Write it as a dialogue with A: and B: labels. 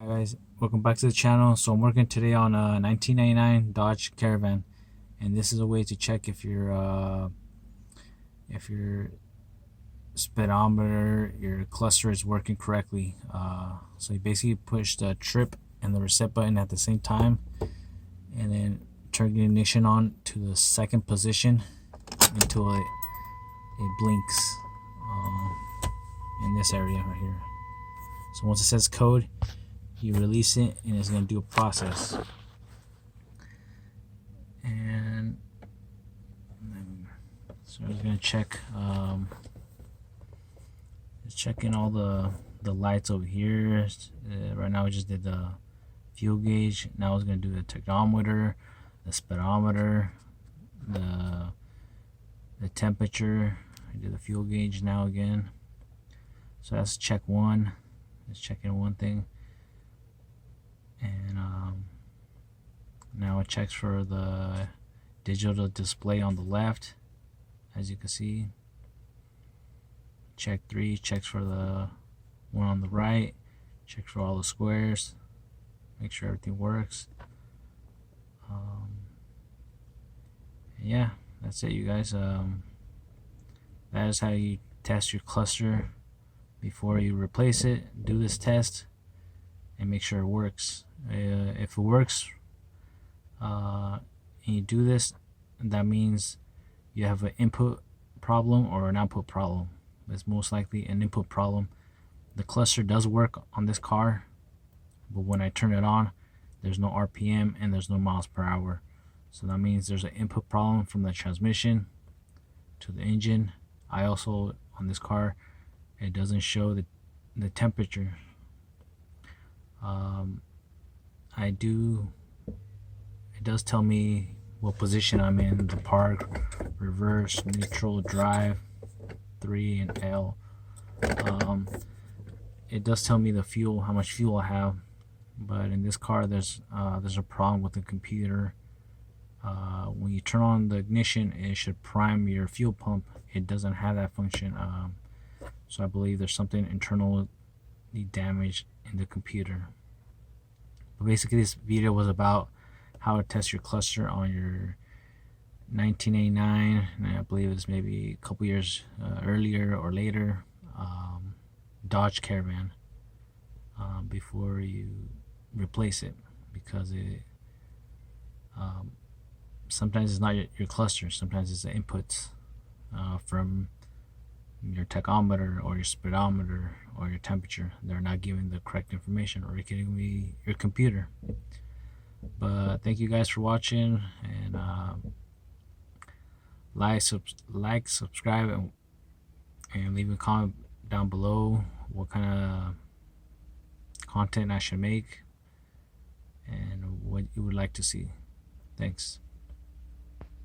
A: Guys, welcome back to the channel. So I'm working today on a 1999 Dodge Caravan, and this is a way to check if your speedometer, your cluster is working correctly. So you basically push the trip and the reset button at the same time, and then turn the ignition on to the second position until it blinks in this area right here. So once it says code, you release it and it's going to do a process. And so I'm going to check just checking all the lights over here. Right now I just did the fuel gauge. Now I was going to do the tachometer, the speedometer, the temperature. I did the fuel gauge now again. So that's check one. Just checking one thing. And now it checks for the digital display on the left, as you can see. Check 3 checks for the one on the right, checks for all the squares, make sure everything works. Yeah, that's it, you guys. That is how you test your cluster before you replace it. Do this test and make sure it works. If it works and you do this, that means you have an input problem or an output problem. It's most likely an input problem. The cluster does work on this car, but when I turn it on, there's no RPM and there's no miles per hour. So that means there's an input problem from the transmission to the engine. I also, on this car, it doesn't show the temperature. It does tell me what position I'm in: the park, reverse, neutral, drive, 3, and L. It does tell me the fuel, how much fuel I have, but in this car there's a problem with the computer. When you turn on the ignition, it should prime your fuel pump. It doesn't have that function, so I believe there's something internally damaged in the computer. But basically, this video was about how to test your cluster on your 1989, and I believe it's maybe a couple years earlier or later, Dodge Caravan, before you replace it, because it sometimes it's not your cluster, sometimes it's the inputs from your tachometer or your speedometer or your temperature. They're not giving the correct information, or it can be your computer. But thank you guys for watching, and like, subscribe, and leave a comment down below what kind of content I should make and what you would like to see. Thanks.